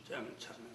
짱찬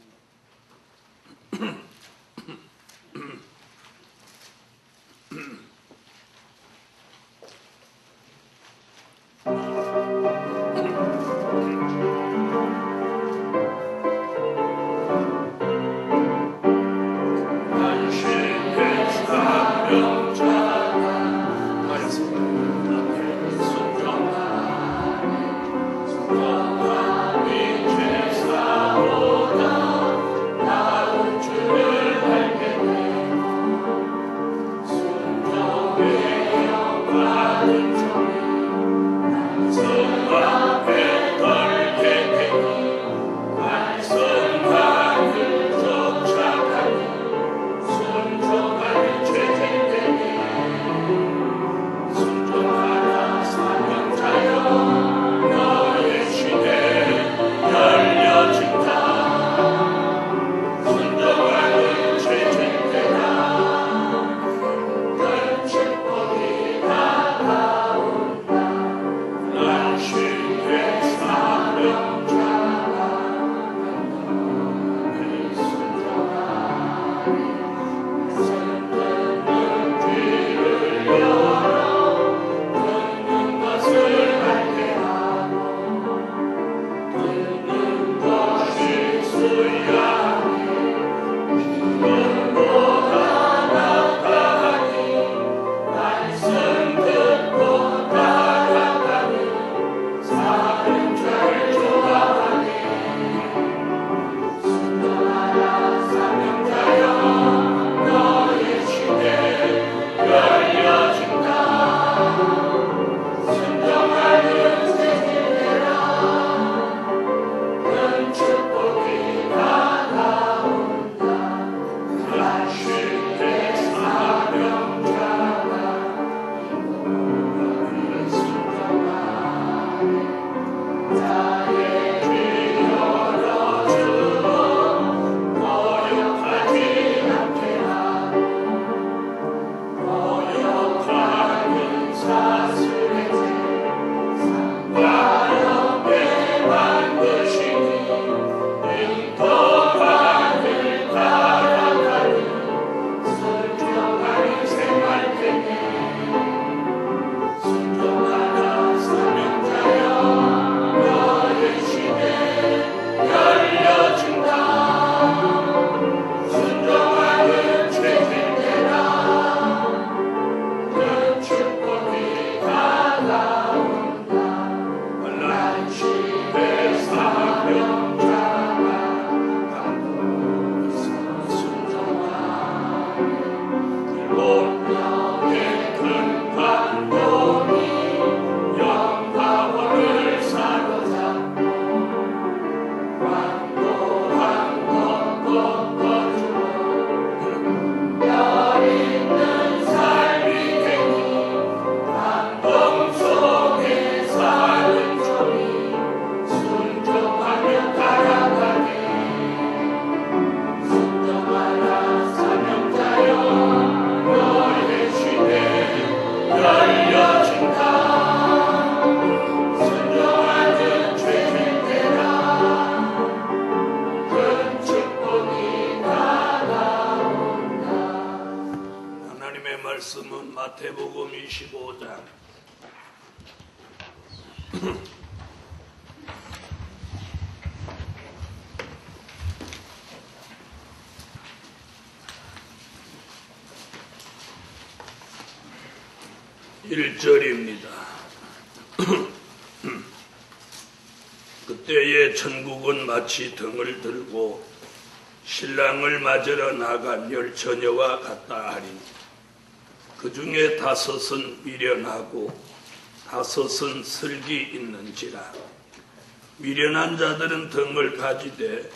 말씀은 마태복음 25장 1절입니다. 그때에 천국은 마치 등을 들고 신랑을 맞으러 나간 열 처녀와 같다 하니 그 중에 5은 미련하고 5은 슬기 있는지라. 미련한 자들은 등을 가지되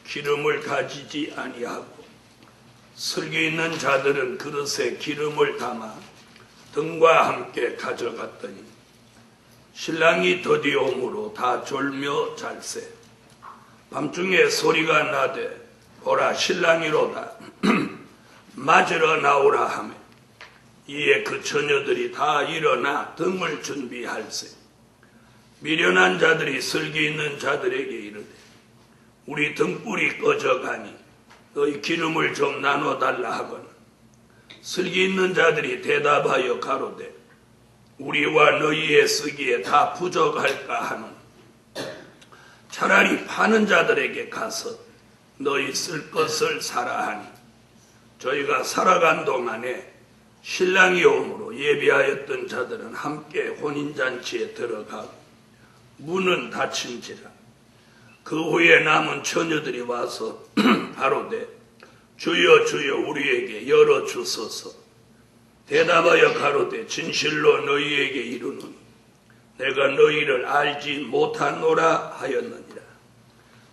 기름을 가지지 아니하고 슬기 있는 자들은 그릇에 기름을 담아 등과 함께 가져갔더니 신랑이 더디 오므로 다 졸며 잘세. 밤중에 소리가 나되 보라 신랑이로다 맞으러 나오라 하매 이에 그 처녀들이 다 일어나 등을 준비할세. 미련한 자들이 슬기 있는 자들에게 이르되 우리 등불이 꺼져가니 너희 기름을 좀 나눠달라 하거나 슬기 있는 자들이 대답하여 가로되 우리와 너희의 쓰기에 다 부족할까 하는 차라리 파는 자들에게 가서 너희 쓸 것을 사라 하니 저희가 살아간 동안에 신랑이 오므로 예비하였던 자들은 함께 혼인잔치에 들어가고 문은 닫힌지라. 그 후에 남은 처녀들이 와서 가로되 주여 주여 우리에게 열어주소서. 대답하여 가로되 진실로 너희에게 이르노니 내가 너희를 알지 못하노라 하였느니라.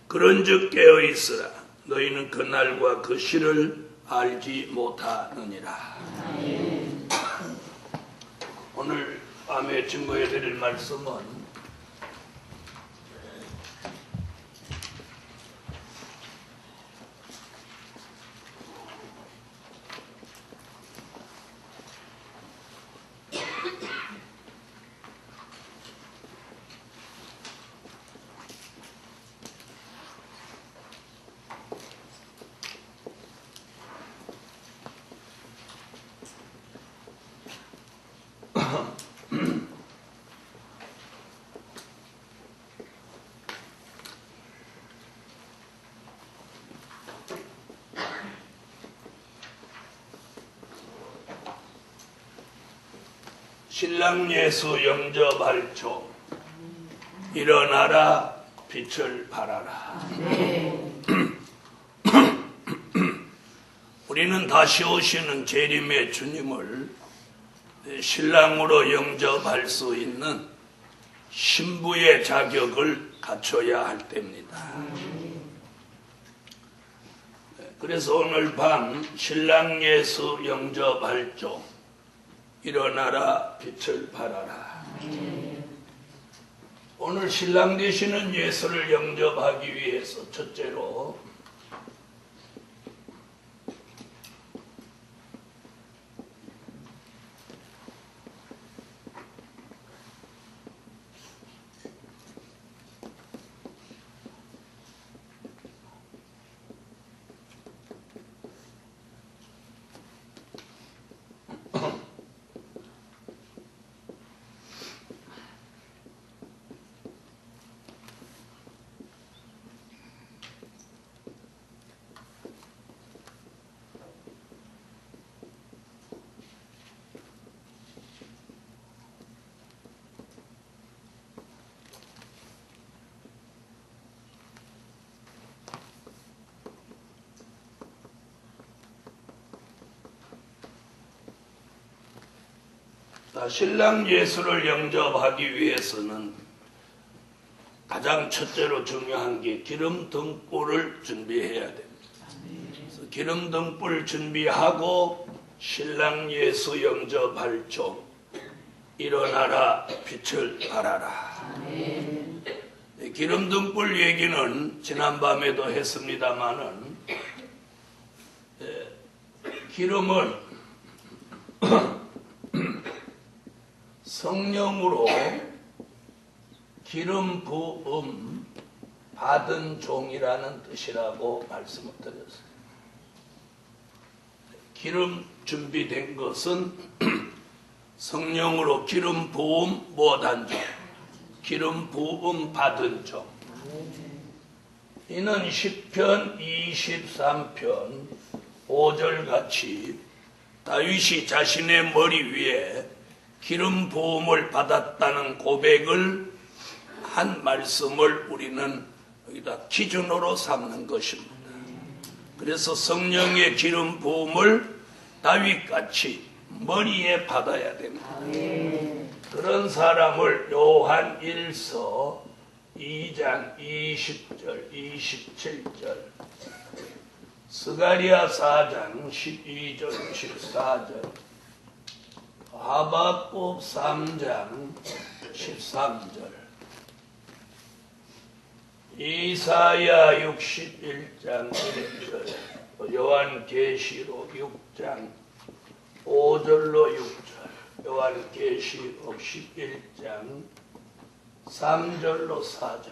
그런즉 깨어있으라. 너희는 그날과 그 시를 알지 못하느니라. 오늘 밤에 증거해드릴 말씀은 신랑 예수 영접할 종 일어나라 빛을 발하라. 우리는 다시 오시는 재림의 주님을 신랑으로 영접할 수 있는 신부의 자격을 갖춰야 할 때입니다. 그래서 오늘 밤 신랑 예수 영접할 종 일어나라 빛을 발하라. 오늘 신랑 되시는 예수를 영접하기 위해서 첫째로 신랑 예수를 영접하기 위해서는 가장 첫째로 중요한 게 기름 등불을 준비해야 됩니다. 그래서 기름 등불 준비하고 신랑 예수 영접할 종 일어나라 빛을 발하라. 기름 등불 얘기는 지난밤에도 했습니다마는 기름은 성령으로 기름 부음 받은 종이라는 뜻이라고 말씀을 드렸어요. 기름 준비된 것은 성령으로 기름 부음 못한 종, 기름 부음 받은 종. 이는 시편 23편 5절 같이 다윗이 자신의 머리 위에 기름 부음을 받았다는 고백을 한 말씀을 우리는 여기다 기준으로 삼는 것입니다. 그래서 성령의 기름 부음을 다윗같이 머리에 받아야 됩니다. 그런 사람을 요한 1서 2장 20절 27절 스가랴 4장 12절 14절 하박국 3장 13절 이사야 61장 1절 요한계시록 6장 5절로 6절 요한계시록 11장 3절로 4절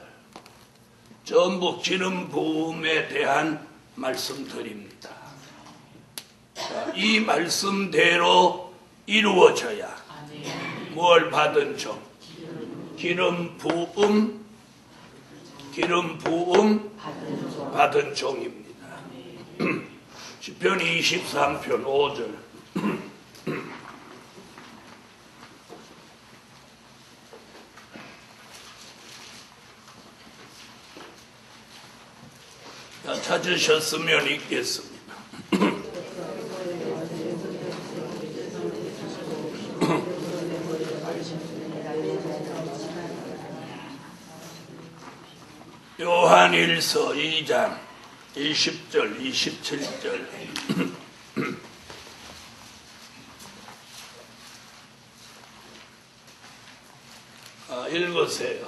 전부 기름 부음에 대한 말씀드립니다. 이 말씀대로 이루어져야 뭘 받은 종? 기름 부음 받은 종입니다. 시편 23편 5절. 찾으셨으면 읽겠습니다. 요한일서 2장 20절 27절. 읽으세요.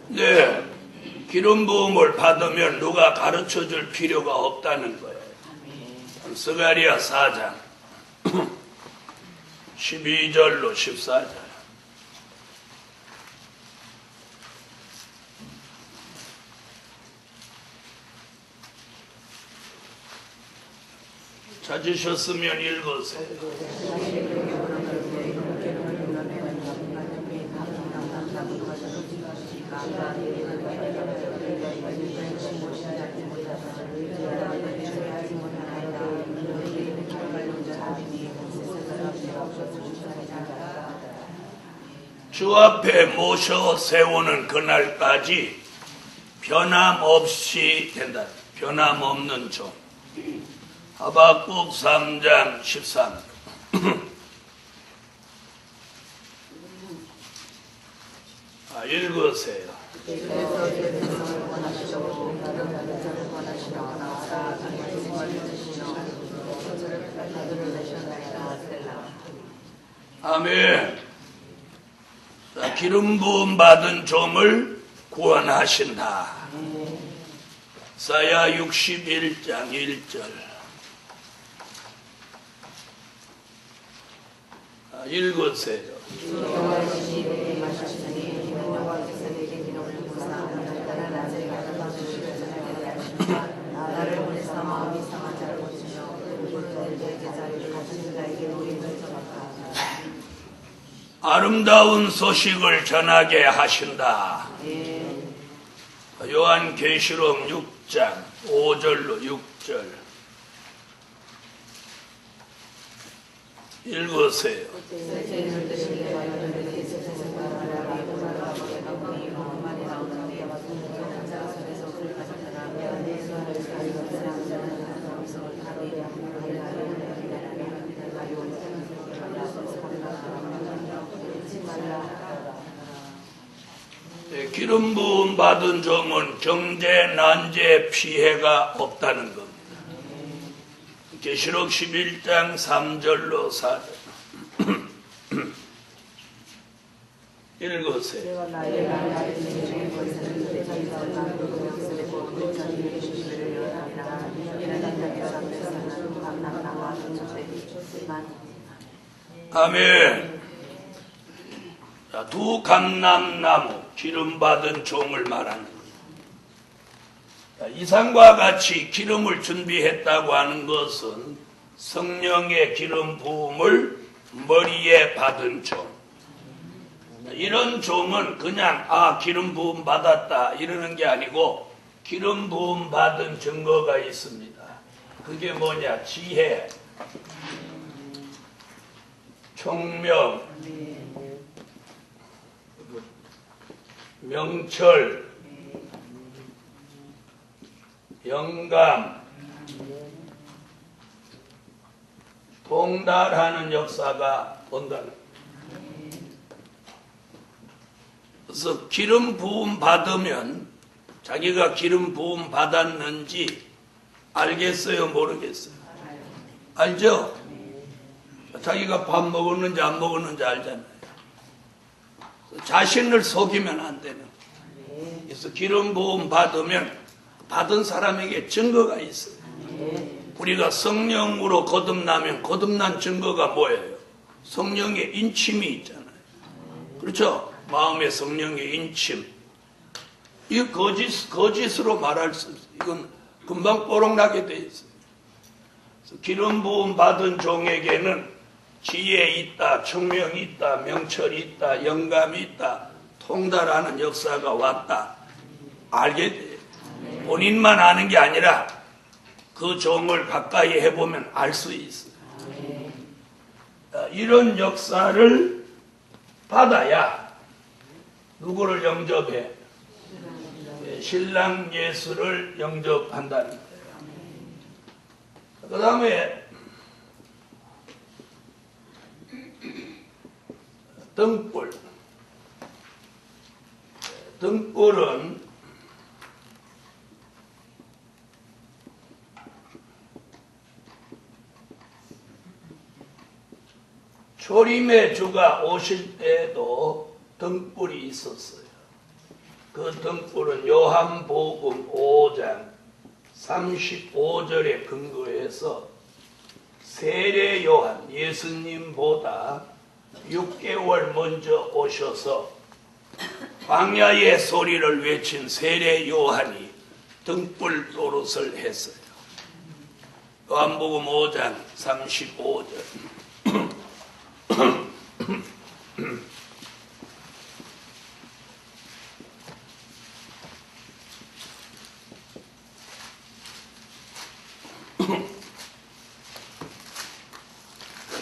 네, 기름 부음을 받으면 누가 가르쳐 줄 필요가 없다는 거예요. 스가랴 4장 12절로 14절. 찾으셨으면 읽으세요. 주 앞에 모셔 세우는 그날까지 변함없이 된다. 변함없는 종. 하박국 3장 13. 읽으세요. 아멘. 기름 부음 받은 종을 구원하신다. 이사야 61장 1절. 읽으세요. 아름다운 소식을 전하게 하신다. 요한계시록 6장 5절로 6절. 읽으세요. 기름 부음 받은 종은 경제, 난제, 피해가 없다는 겁니다. 계시록 11장 3절로 4절. 읽으세요. 아멘. 자, 두 감람나무 기름 받은 종을 말하는 거예요. 이상과 같이 기름을 준비했다고 하는 것은 성령의 기름 부음을 머리에 받은 종. 이런 종은 그냥 기름 부음 받았다 이러는 게 아니고 기름 부음 받은 증거가 있습니다. 그게 뭐냐? 지혜, 총명, 명철, 영감, 통달하는 역사가 온다는 거예요. 그래서 기름 부음 받으면 자기가 기름 부음 받았는지 알겠어요? 모르겠어요? 알죠? 자기가 밥 먹었는지 안 먹었는지 알잖아요. 자신을 속이면 안 되는. 그래서 기름 부음 받으면 받은 사람에게 증거가 있어요. 우리가 성령으로 거듭나면 거듭난 증거가 뭐예요? 성령의 인침이 있잖아요. 그렇죠? 마음에 성령의 인침. 이 거짓으로 말할 수 있어요. 이건 금방 뽀록나게 돼 있어요. 그래서 기름 부음 받은 종에게는 지혜 있다, 청명이 있다, 명철이 있다, 영감이 있다, 통달하는 역사가 왔다. 알게 돼요. 본인만 아는 게 아니라 그 종을 가까이 해보면 알 수 있어요. 이런 역사를 받아야 누구를 영접해? 신랑 예수를 영접한다는 거예요. 그 다음에 등불. 등불은 초림의 주가 오실 때에도 등불이 있었어요. 그 등불은 요한복음 5장 35절에 근거해서 세례 요한, 예수님보다 6개월 먼저 오셔서 광야의 소리를 외친 세례 요한이 등불 노릇을 했어요. 요한복음 5장 35절.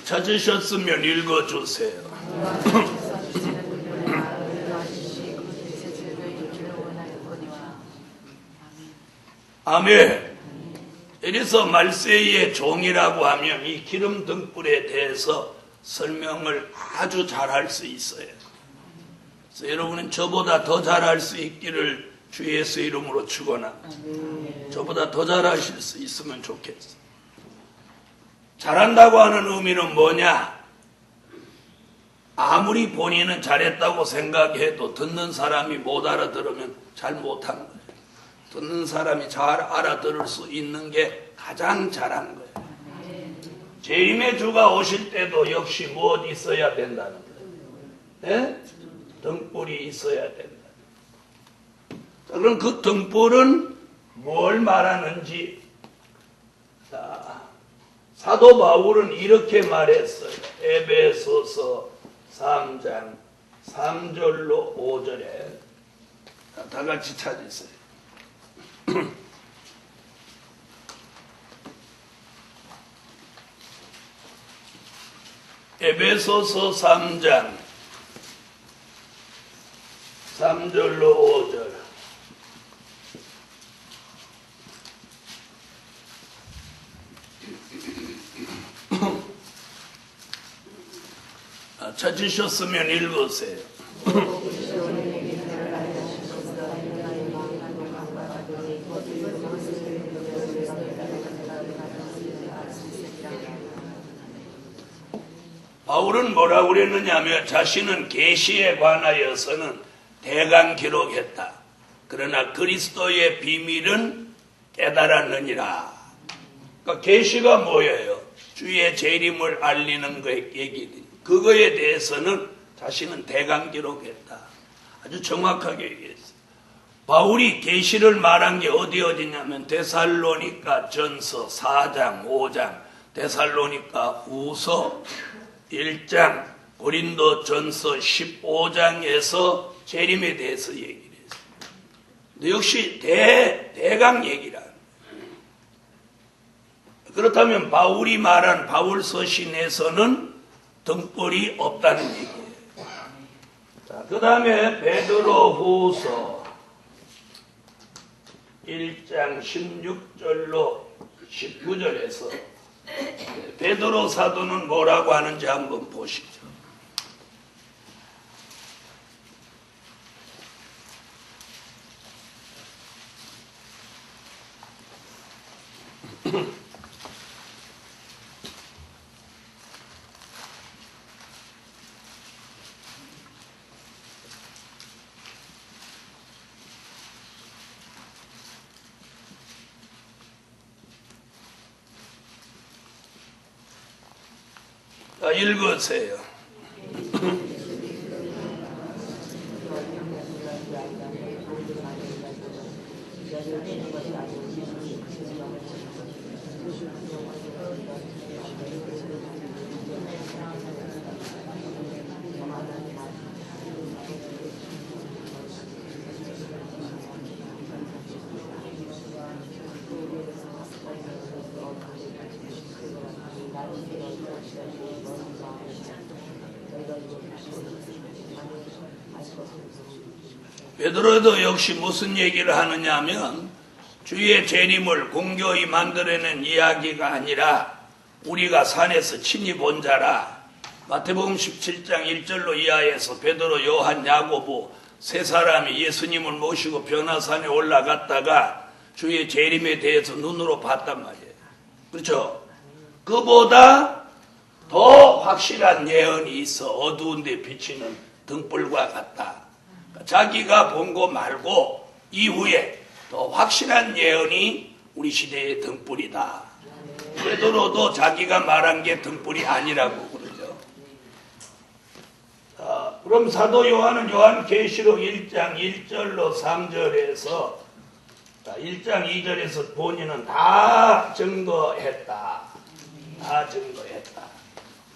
찾으셨으면 읽어주세요. 아멘. 이래서 말세의 종이라고 하면 이 기름 등불에 대해서 설명을 아주 잘할 수 있어요. 그래서 여러분은 저보다 더 잘할 수 있기를 주 예수 이름으로 축원합니다. 저보다 더 잘하실 수 있으면 좋겠어요. 잘한다고 하는 의미는 뭐냐? 아무리 본인은 잘했다고 생각해도 듣는 사람이 못 알아들으면 잘 못한 거예요. 듣는 사람이 잘 알아들을 수 있는 게 가장 잘한 거예요. 재림의 주가 오실 때도 역시 무엇 있어야 된다는 거예요? 네? 등불이 있어야 된다. 자, 그럼 그 등불은 뭘 말하는지, 자, 사도 바울은 이렇게 말했어요. 에베소서 3장 3절로 5절에 다 같이 찾으세요. 에베소서 3장 3절로 5절. 찾으셨으면 읽으세요. 바울은 뭐라고 그랬느냐면 자신은 계시에 관하여서는 대강 기록했다. 그러나 그리스도의 비밀은 깨달았느니라. 그러니까 계시가 뭐예요? 주의 재림을 알리는 얘기. 그거에 대해서는 자신은 대강 기록했다. 아주 정확하게 얘기했어요. 바울이 계시를 말한 게 어디냐면 데살로니가 전서 4장 5장, 데살로니가 후서 1장, 고린도 전서 15장에서 재림에 대해서 얘기를 했어요. 근데 역시 대강 얘기라. 그렇다면 바울이 말한 바울 서신에서는 등불이 없다는 얘기예요. 자, 그 다음에 베드로 후서 1장 16절로 19절에서 베드로 사도는 뭐라고 하는지 한번 보시죠. 자, 읽으세요. 베드로도 역시 무슨 얘기를 하느냐 하면 주의 재림을 공교히 만들어낸 이야기가 아니라 우리가 산에서 친히 본 자라. 마태복음 17장 1절로 이하에서 베드로, 요한, 야고보 세 사람이 예수님을 모시고 변화산에 올라갔다가 주의 재림에 대해서 눈으로 봤단 말이에요. 그렇죠? 그보다 더 확실한 예언이 있어. 어두운 데 비치는 등불과 같다. 자기가 본 거 말고 이후에 더 확실한 예언이 우리 시대의 등불이다. 베드로도 자기가 말한 게 등불이 아니라고 그러죠. 그럼 사도 요한은 요한계시록 1장 1절로 3절에서 1장 2절에서 본인은 다 증거했다. 다 증거했다.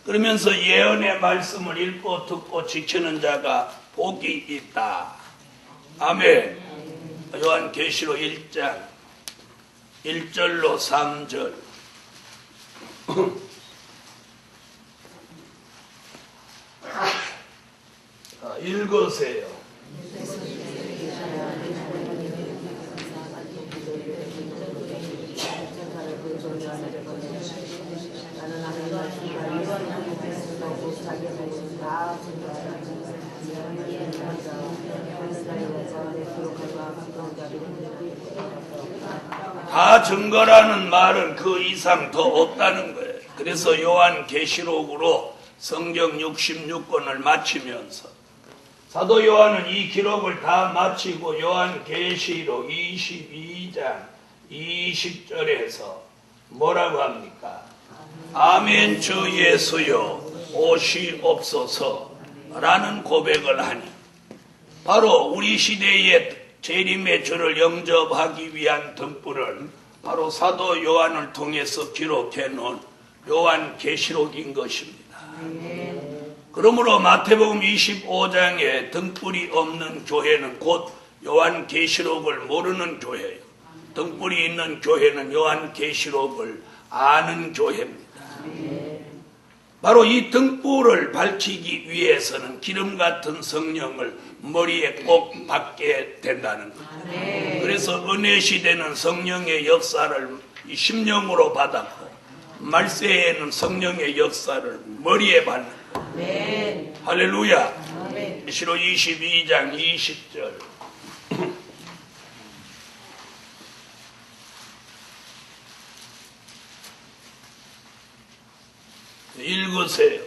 그러면서 예언의 말씀을 읽고 듣고 지키는 자가 복이 있다. 아멘. 요한계시록 1장 1절로 3절. 읽으세요. 다 증거라는 말은 그 이상 더 없다는 거예요. 그래서 요한계시록으로 성경 66권을 마치면서 사도 요한은 이 기록을 다 마치고 요한계시록 22장 20절에서 뭐라고 합니까? 아멘 주 예수여 오시옵소서 라는 고백을 하니 바로 우리 시대의 재림의 주를 영접하기 위한 등불은 바로 사도 요한을 통해서 기록해 놓은 요한계시록인 것입니다. 그러므로 마태복음 25장에 등불이 없는 교회는 곧 요한계시록을 모르는 교회예요. 등불이 있는 교회는 요한계시록을 아는 교회입니다. 바로 이 등불을 밝히기 위해서는 기름 같은 성령을 머리에 꼭 받게 된다는 거예요. 그래서 은혜 시대는 성령의 역사를 심령으로 받았고 말세에는 성령의 역사를 머리에 받는 거예요. 할렐루야. 계시록 22장 20절. 읽으세요.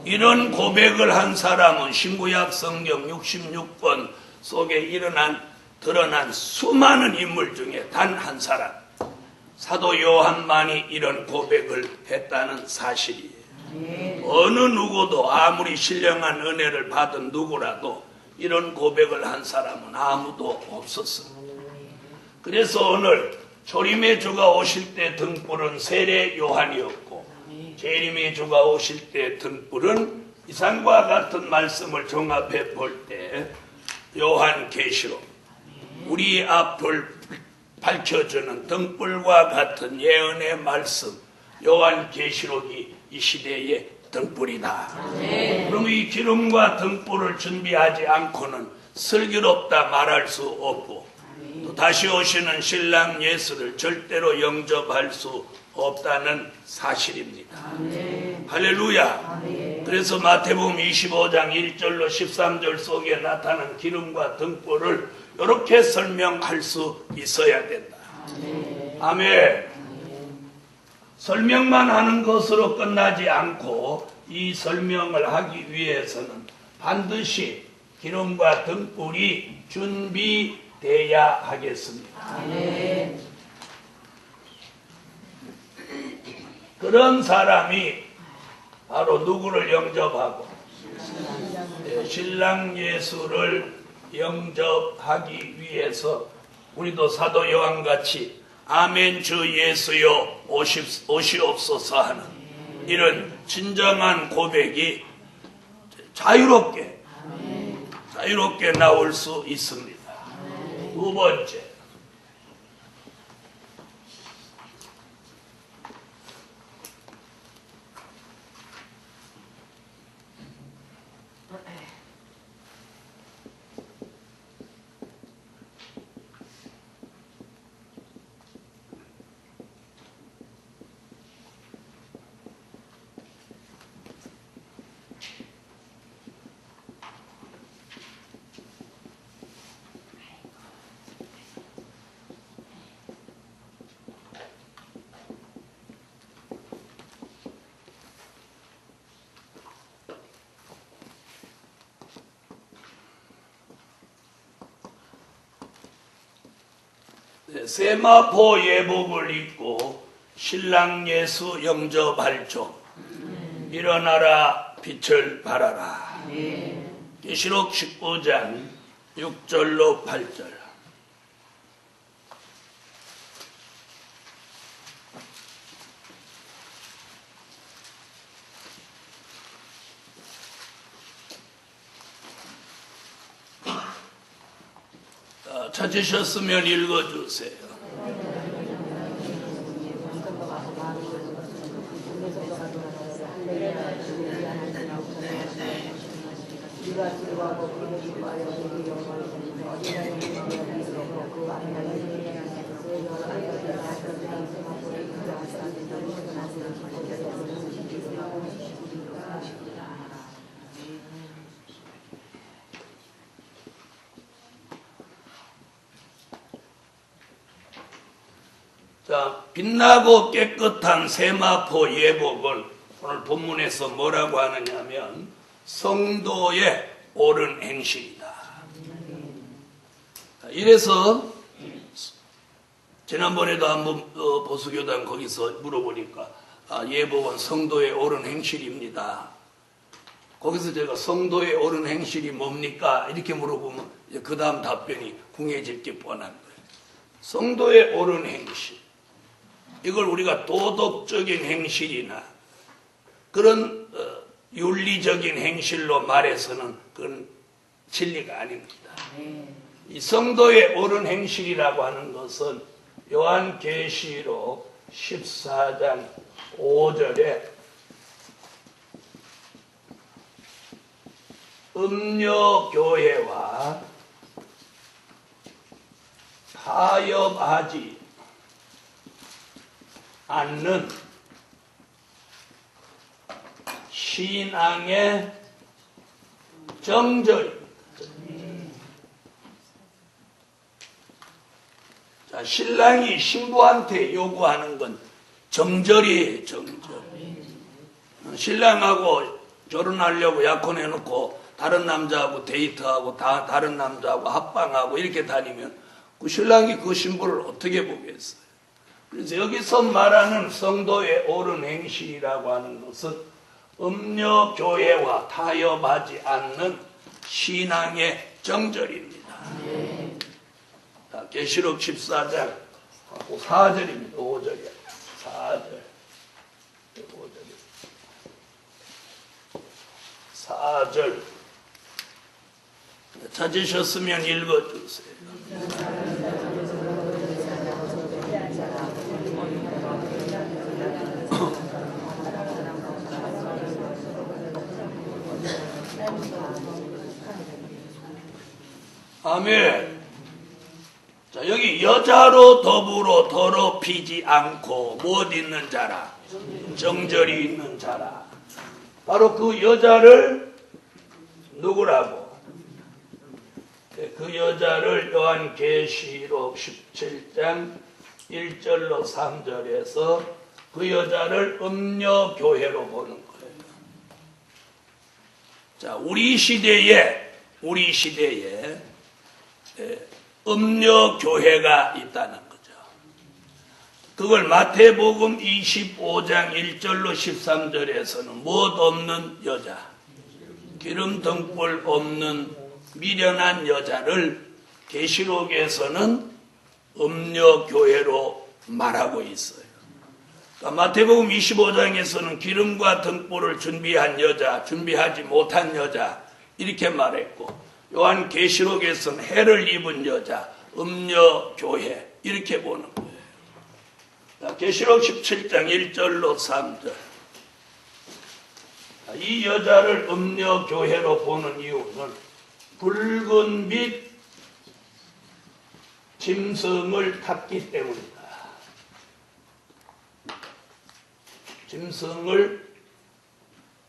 이런 고백을 한 사람은 신구약 성경 66권 속에 드러난 수많은 인물 중에 단 한 사람, 사도 요한만이 이런 고백을 했다는 사실이에요. 어느 누구도 아무리 신령한 은혜를 받은 누구라도 이런 고백을 한 사람은 아무도 없었습니다. 그래서 오늘 조림의 주가 오실 때 등불은 세례 요한이었고 재림의 주가 오실 때 등불은 이상과 같은 말씀을 종합해 볼 때 요한계시록, 우리 앞을 밝혀주는 등불과 같은 예언의 말씀 요한계시록이 이 시대의 등불이다. 그럼 이 기름과 등불을 준비하지 않고는 슬기롭다 말할 수 없고 또 다시 오시는 신랑 예수를 절대로 영접할 수 없다는 사실입니다. 할렐루야. 그래서 마태복음 25장 1절로 13절 속에 나타난 기름과 등불을 이렇게 설명할 수 있어야 된다. 아멘. 설명만 하는 것으로 끝나지 않고 이 설명을 하기 위해서는 반드시 기름과 등불이 준비되어야 돼야 하겠습니다. 아멘. 그런 사람이 바로 누구를 영접하고 신랑 예수를 영접하기 위해서 우리도 사도 요한같이 아멘 주 예수여 오시옵소서 하는 이런 진정한 고백이 자유롭게 나올 수 있습니다. 두 번째, 세마포 예복을 입고 신랑 예수 영접할 종 일어나라 빛을 발하라. 계시록 19장 6절로 8절. 찾으셨으면 읽어주세요. 자, 빛나고 깨끗한 세마포 예복을 오늘 본문에서 뭐라고 하느냐면 성도의 옳은 행실이다. 이래서 지난번에도 한번 보수교단 거기서 물어보니까 예복은 성도의 옳은 행실입니다. 거기서 제가 성도의 옳은 행실이 뭡니까? 이렇게 물어보면 그 다음 답변이 궁해질 게 뻔한 거예요. 성도의 옳은 행실. 이걸 우리가 도덕적인 행실이나 그런 윤리적인 행실로 말해서는 그건 진리가 아닙니다. 이 성도의 옳은 행실이라고 하는 것은 요한계시록 14장 5절에 음녀교회와 타협하지 않는 신앙의 정절입니다. 자, 신랑이 신부한테 요구하는 건 정절이에요, 정절. 신랑하고 결혼하려고 약혼해놓고 다른 남자하고 데이트하고 다른 남자하고 합방하고 이렇게 다니면 그 신랑이 그 신부를 어떻게 보겠어요? 그래서 여기서 말하는 성도의 옳은 행실이라고 하는 것은 음녀교회와 타협하지 않는 신앙의 정절입니다. 자, 계시록 14장 4절입니다. 5절이야. 4절. 4절. 찾으셨으면 읽어주세요. 아멘. 자, 여기 여자로 더불어 더럽히지 않고 무엇 있는 자라? 정절이 있는 자라. 바로 그 여자를 누구라고? 그 여자를 요한계시록 17장 1절로 3절에서 그 여자를 음녀교회로 보는 거예요. 자, 우리 시대에 음녀 교회가 있다는 거죠. 그걸 마태복음 25장 1절로 13절에서는 무엇 없는 여자, 기름 등불 없는 미련한 여자를 계시록에서는 음녀 교회로 말하고 있어요. 그러니까 마태복음 25장에서는 기름과 등불을 준비한 여자, 준비하지 못한 여자 이렇게 말했고, 요한 계시록에서는 해를 입은 여자, 음녀 교회 이렇게 보는 거예요. 계시록 17장 1절로 3절. 이 여자를 음녀 교회로 보는 이유는 붉은 빛 짐승을 탔기 때문이다. 짐승을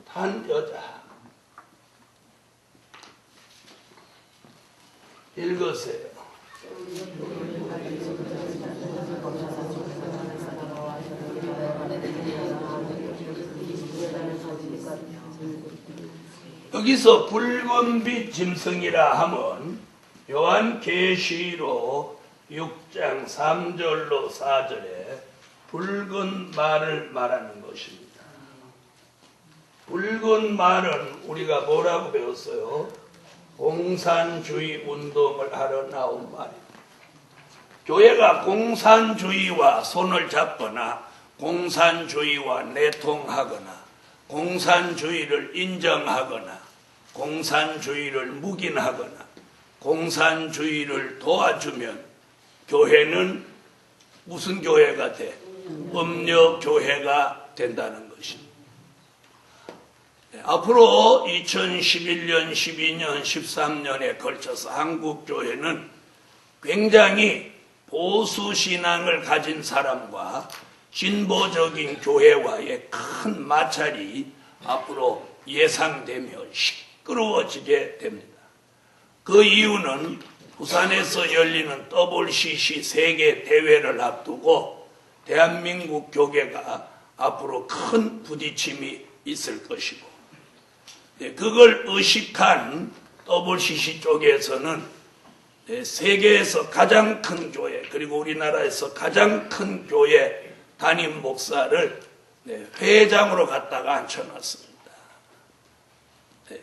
탄 여자. 읽으세요. 여기서 붉은빛 짐승이라 하면 요한 계시록 6장 3절로 4절에 붉은 말을 말하는 것입니다. 붉은 말은 우리가 뭐라고 배웠어요? 공산주의 운동을 하러 나온 말입니다. 교회가 공산주의와 손을 잡거나 공산주의와 내통하거나 공산주의를 인정하거나 공산주의를 묵인하거나 공산주의를 도와주면 교회는 무슨 교회가 돼? 음녀 교회가 된다는 것입니다. 앞으로 2011년, 12년, 13년에 걸쳐서 한국교회는 굉장히 보수신앙을 가진 사람과 진보적인 교회와의 큰 마찰이 앞으로 예상되며 시끄러워지게 됩니다. 그 이유는 부산에서 열리는 WCC 세계 대회를 앞두고 대한민국 교계가 앞으로 큰 부딪힘이 있을 것이고, 그걸 의식한 WCC 쪽에서는 세계에서 가장 큰 교회, 그리고 우리나라에서 가장 큰 교회 담임 목사를 회장으로 갖다가 앉혀놨습니다.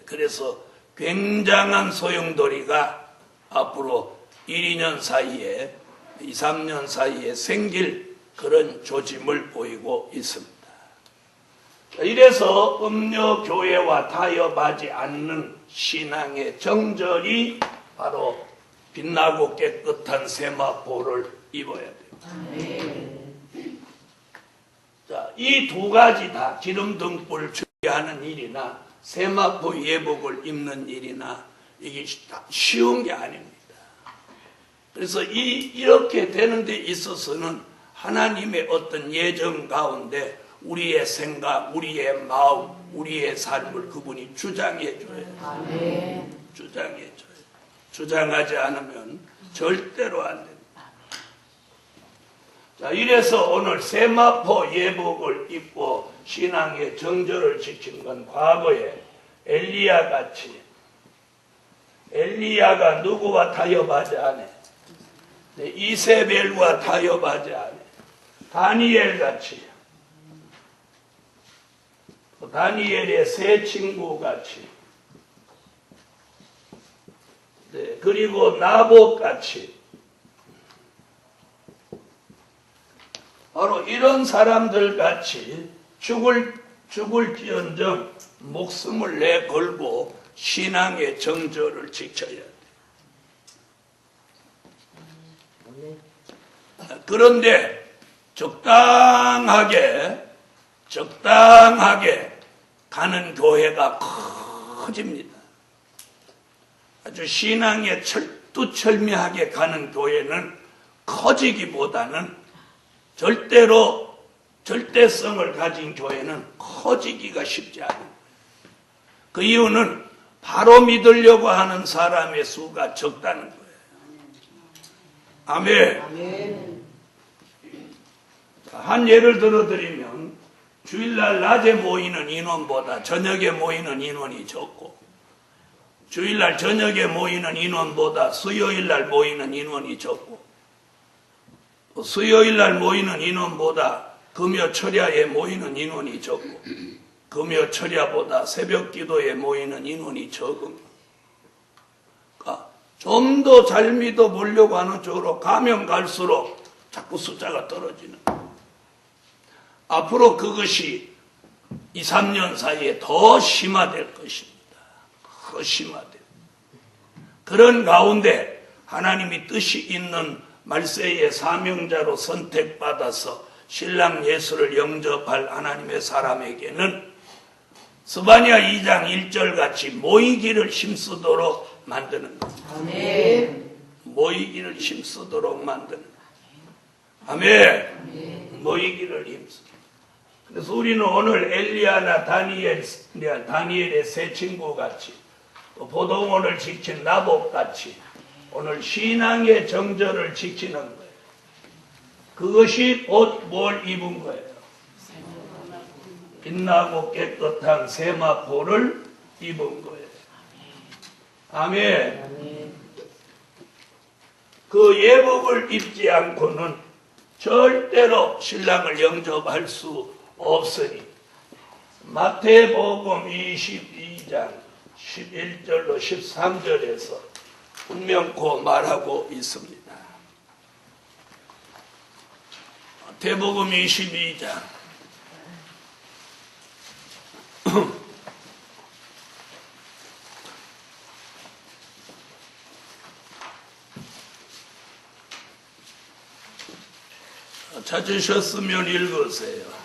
그래서 굉장한 소용돌이가 앞으로 1, 2년 사이에, 2, 3년 사이에 생길 그런 조짐을 보이고 있습니다. 이래서 음녀 교회와 타협하지 않는 신앙의 정절이 바로 빛나고 깨끗한 세마포를 입어야 돼요. 자, 이 두 가지 다 기름 등불 준비하는 일이나 세마포 예복을 입는 일이나 이게 쉬운 게 아닙니다. 그래서 이렇게 되는 데 있어서는 하나님의 어떤 예정 가운데 우리의 생각, 우리의 마음, 우리의 삶을 그분이 주장해 줘요. 주장해 줘요. 주장하지 않으면 절대로 안 됩니다. 자, 이래서 오늘 세마포 예복을 입고 신앙의 정절을 지킨 건 과거에 엘리야 같이, 엘리야가 누구와 타협하지 않아? 이세벨과 타협하지 않아. 다니엘 같이, 다니엘의 세 친구 같이, 그리고 나봇 같이, 바로 이런 사람들 같이 죽을지언정 목숨을 내걸고 신앙의 정절을 지켜야 돼. 그런데 적당하게 가는 교회가 커집니다. 아주 신앙에 철두철미하게 가는 교회는 커지기보다는 절대성을 가진 교회는 커지기가 쉽지 않아요. 그 이유는 바로 믿으려고 하는 사람의 수가 적다는 거예요. 아멘. 한 예를 들어드리면 주일날 낮에 모이는 인원보다 저녁에 모이는 인원이 적고, 주일날 저녁에 모이는 인원보다 수요일날 모이는 인원이 적고, 수요일날 모이는 인원보다 금요 철야에 모이는 인원이 적고, 금요 철야보다 새벽 기도에 모이는 인원이 적은 거. 그러니까 좀 더 잘 믿어보려고 하는 쪽으로 가면 갈수록 자꾸 숫자가 떨어지는 거예요. 앞으로 그것이 2, 3년 사이에 더 심화될 것입니다. 더 심화될. 그런 가운데 하나님이 뜻이 있는 말세의 사명자로 선택받아서 신랑 예수를 영접할 하나님의 사람에게는 스바냐 2장 1절 같이 모이기를 힘쓰도록 만드는 겁니다. 아멘. 모이기를 힘쓰도록 만드는 겁니다. 아멘. 모이기를 힘쓰. 그래서 우리는 오늘 엘리야나 다니엘의 세 친구 같이, 또 보동원을 지킨 나복 같이 오늘 신앙의 정절을 지키는 거예요. 그것이 옷 뭘 입은 거예요? 빛나고 깨끗한 세마포를 입은 거예요. 아멘. 그 예복을 입지 않고는 절대로 신랑을 영접할 수 없으니 마태복음 22장 11절로 13절에서 분명코 말하고 있습니다. 마태복음 22장 찾으셨으면 읽으세요.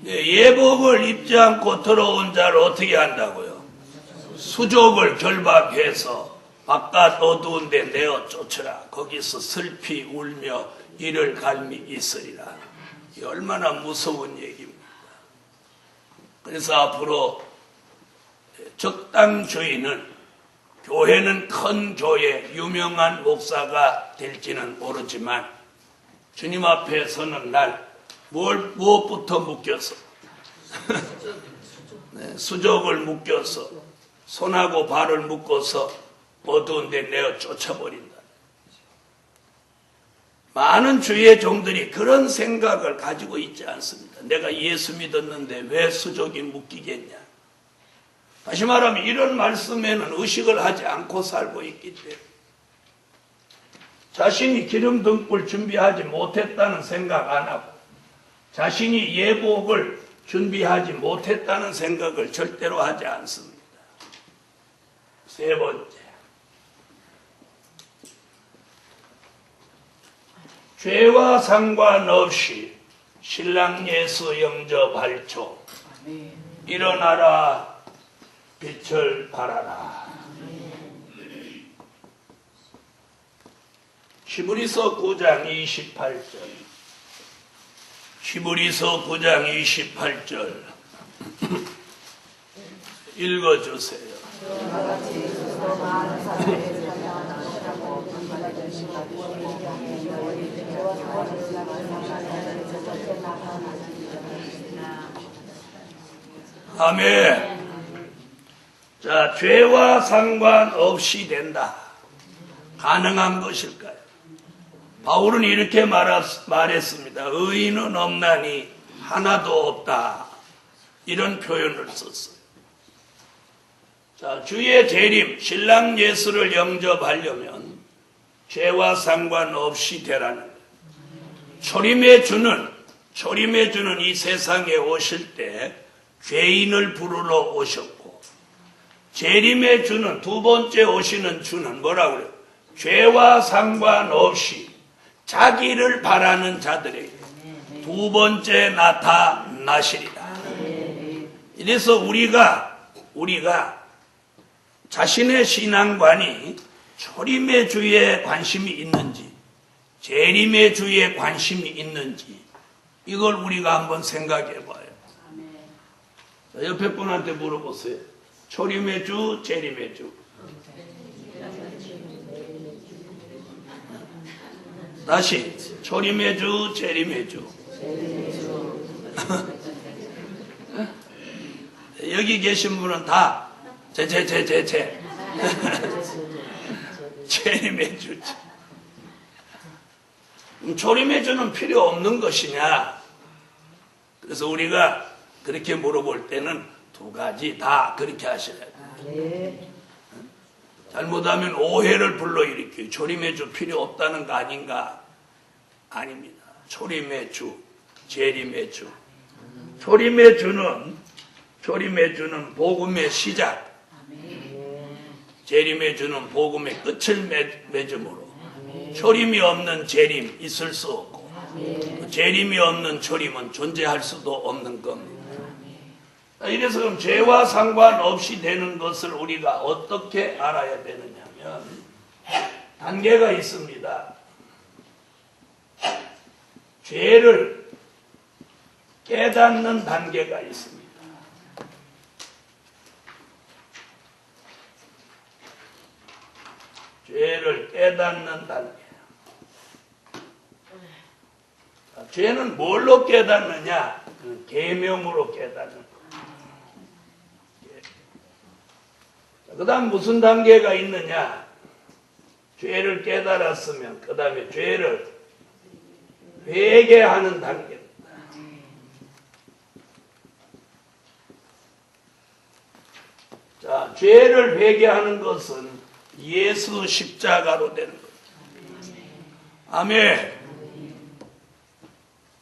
예복을 입지 않고 들어온 자를 어떻게 한다고요? 수족을 결박해서 바깥 어두운 데 내어 쫓으라. 거기서 슬피 울며 이를 갈미 있으리라. 이 얼마나 무서운 얘기입니다. 그래서 앞으로 적당주의는, 교회는 큰 교회 유명한 목사가 될지는 모르지만 주님 앞에 서는 날 무엇부터 묶여서 네, 수족을 묶여서 손하고 발을 묶어서 어두운 데 내어 쫓아버린다. 많은 주의 종들이 그런 생각을 가지고 있지 않습니다. 내가 예수 믿었는데 왜 수족이 묶이겠냐. 다시 말하면 이런 말씀에는 의식을 하지 않고 살고 있기 때문에 자신이 기름 등불 준비하지 못했다는 생각 안 하고 자신이 예복을 준비하지 못했다는 생각을 절대로 하지 않습니다. 세 번째, 죄와 상관없이 신랑 예수 영접할 초 일어나라 빛을 발하라. 히브리서 9장 28절. 히브리서 9장 28절 읽어주세요. 아멘. 자, 죄와 상관없이 된다. 가능한 것일까요? 바울은 이렇게 말했습니다. 의인은 없나니 하나도 없다. 이런 표현을 썼어요. 자, 주의 재림, 신랑 예수를 영접하려면 죄와 상관없이 되라는 거예요. 초림의 주는 이 세상에 오실 때 죄인을 부르러 오셨고, 재림의 주는, 두 번째 오시는 주는 뭐라고 그래요? 죄와 상관없이 자기를 바라는 자들에게 두 번째 나타나시리라. 이래서 우리가 자신의 신앙관이 초림의 주에 관심이 있는지 재림의 주에 관심이 있는지 이걸 우리가 한번 생각해 봐요. 옆에 분한테 물어보세요. 초림의 주, 재림의 주. 다시 초림의 주, 재림의 주. 여기 계신 분은 다 재림의 주지. 초림의 주는 필요 없는 것이냐? 그래서 우리가 그렇게 물어볼 때는 두 가지 다 그렇게 하셔야 돼요. 잘못하면 오해를 불러일으켜요. 초림의 주 필요 없다는 거 아닌가? 아닙니다. 초림의 주, 재림의 주. 초림의 주는 복음의 시작, 재림의 주는 복음의 끝을 맺음으로 초림이 없는 재림 있을 수 없고 재림이 없는 초림은 존재할 수도 없는 겁니다. 이래서 그럼 죄와 상관없이 되는 것을 우리가 어떻게 알아야 되느냐면 단계가 있습니다. 죄를 깨닫는 단계가 있습니다. 죄를 깨닫는 단계. 죄는 뭘로 깨닫느냐? 그 계명으로 깨닫는 거. 그 다음 무슨 단계가 있느냐? 죄를 깨달았으면 그 다음에 죄를 회개하는 단계입니다. 자, 죄를 회개하는 것은 예수 십자가로 되는 겁니다. 아멘.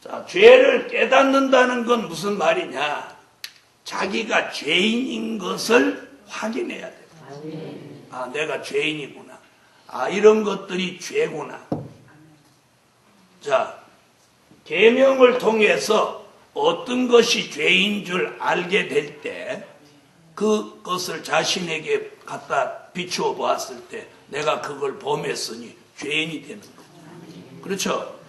자, 죄를 깨닫는다는 건 무슨 말이냐? 자기가 죄인인 것을 확인해야 돼요. 아, 내가 죄인이구나. 아, 이런 것들이 죄구나. 자, 계명을 통해서 어떤 것이 죄인 줄 알게 될 때 그것을 자신에게 갖다 비추어 보았을 때 내가 그걸 범했으니 죄인이 되는 거죠. 그렇죠?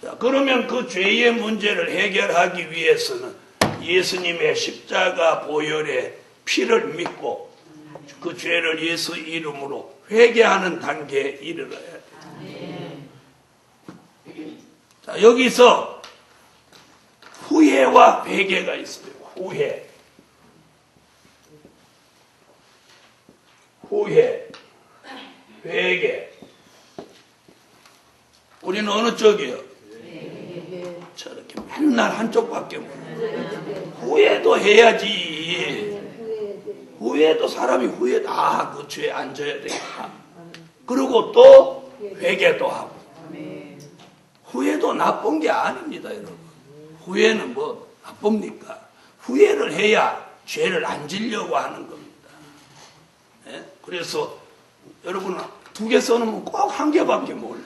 자, 그러면 그 죄의 문제를 해결하기 위해서는 예수님의 십자가 보혈의 피를 믿고 그 죄를 예수 이름으로 회개하는 단계에 이르러야 돼요. 자, 여기서 후회와 회개가 있어요. 후회, 회개. 우리는 어느 쪽이요? 저렇게 맨날 한쪽밖에 모르는. 후회도 해야지. 후회도 사람이 후회다. 그 죄에 앉아야 되겠다. 그리고 또 회개도 하고. 후회도 나쁜 게 아닙니다, 여러분. 후회는 뭐 나쁩니까? 후회를 해야 죄를 안 지려고 하는 겁니다. 네? 그래서 여러분은 2개 써놓으면 꼭 1개밖에 몰라요.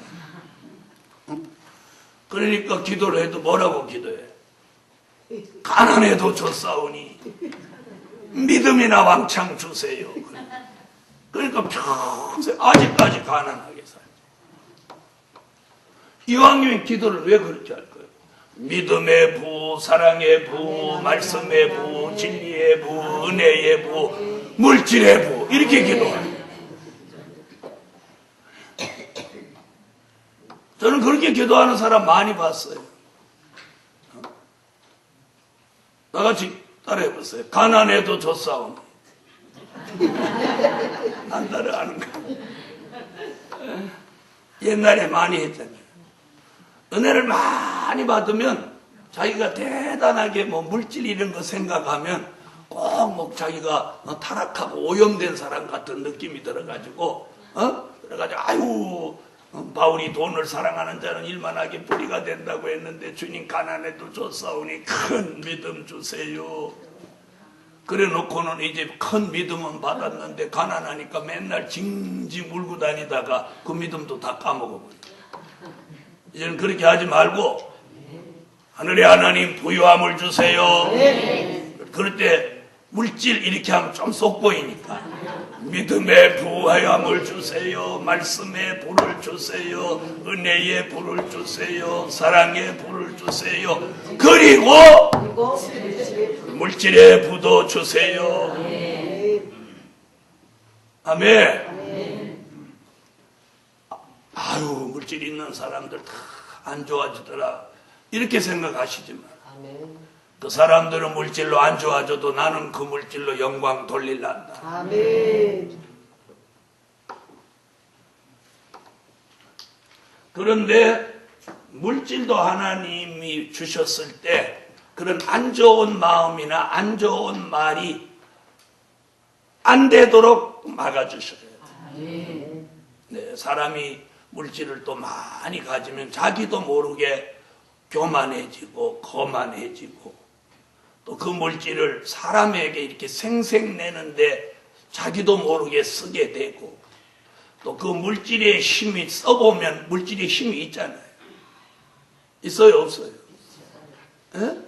그러니까 기도를 해도 뭐라고 기도해? 가난해도 줬사오니 믿음이나 왕창 주세요. 그러니까 평생 아직까지 가난하게 살죠. 이왕이면 기도를 왜 그렇게 할 거예요? 믿음의 부, 사랑의 부, 말씀의 부, 진리의 부, 은혜의 부, 물질의 부, 이렇게 기도해요. 저는 그렇게 기도하는 사람 많이 봤어요. 나같이 따라해보세요. 가난해도 줬사오니. 안 따라하는 거. 옛날에 많이 했잖아요. 은혜를 많이 받으면 자기가 대단하게 뭐 물질 이런 거 생각하면 꼭 뭐 자기가 타락하고 오염된 사람 같은 느낌이 들어가지고 그래가지고 아유 바울이 돈을 사랑하는 자는 일만하게 뿌리가 된다고 했는데 주님 가난해도 줬사오니 큰 믿음 주세요. 그래 놓고는 이제 큰 믿음은 받았는데 가난하니까 맨날 징징 울고 다니다가 그 믿음도 다 까먹어버려. 이제는 그렇게 하지 말고 하늘의 하나님 부유함을 주세요. 그럴 때 물질 이렇게 하면 좀 속 보이니까 믿음의 부유함을 주세요. 말씀의 부를 주세요. 은혜의 부를 주세요. 사랑의 부를 주세요. 그리고 물질에 부어 주세요. 아멘. 아유, 물질 있는 사람들 다 안 좋아지더라, 이렇게 생각하시지만 그 사람들은 물질로 안 좋아져도 나는 그 물질로 영광 돌릴란다. 아멘. 그런데 물질도 하나님이 주셨을 때 그런 안 좋은 마음이나 안 좋은 말이 안 되도록 막아주셔야 돼요. 네, 사람이 물질을 또 많이 가지면 자기도 모르게 교만해지고 거만해지고, 또 그 물질을 사람에게 이렇게 생색내는데 자기도 모르게 쓰게 되고, 또 그 물질의 힘이, 써보면 물질의 힘이 있잖아요. 있어요, 없어요? 에?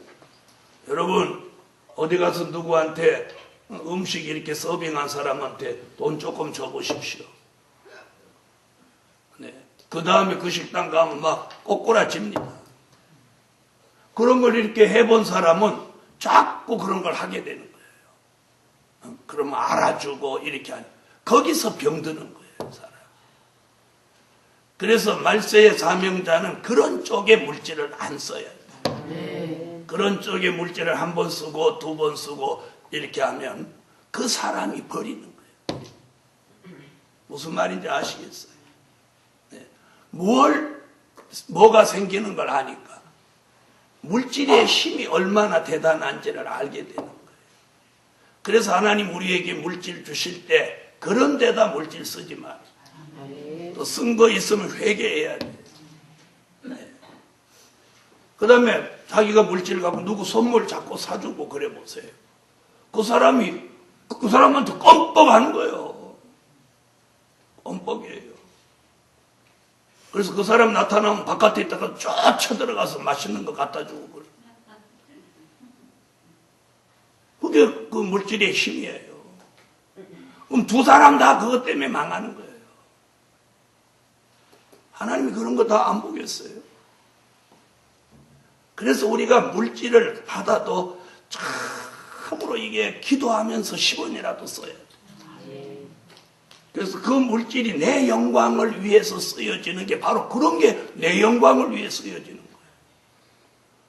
여러분, 어디 가서 누구한테 음식 이렇게 서빙한 사람한테 돈 조금 줘보십시오. 네. 그 다음에 그 식당 가면 막 꼬꾸라집니다. 그런 걸 이렇게 해본 사람은 자꾸 그런 걸 하게 되는 거예요. 그러면 알아주고 이렇게 하니 거기서 병드는 거예요, 사람. 그래서 말세의 사명자는 그런 쪽에 물질을 안 써야 돼요. 그런 쪽에 물질을 한 번 쓰고 두 번 쓰고 이렇게 하면 그 사람이 버리는 거예요. 무슨 말인지 아시겠어요? 네. 뭐가 생기는 걸 아니까 물질의 힘이 얼마나 대단한지를 알게 되는 거예요. 그래서 하나님 우리에게 물질 주실 때 그런 데다 물질 쓰지 마. 또 쓴 거 있으면 회개해야 돼. 네. 그 다음에 자기가 물질 갖고 누구 선물 자꾸 사주고 그래 보세요. 그 사람한테 껌뻑하는 거예요. 껌뻑이에요. 그래서 그 사람 나타나면 바깥에 있다가 쫙 쳐들어가서 맛있는 거 갖다 주고 그래. 그게 그 물질의 힘이에요. 그럼 두 사람 다 그것 때문에 망하는 거예요. 하나님이 그런 거 다 안 보겠어요. 그래서 우리가 물질을 받아도 참으로 이게 기도하면서 10원이라도 써야 돼. 그래서 그 물질이 내 영광을 위해서 쓰여지는 게 바로 그런 게 내 영광을 위해 쓰여지는 거예요.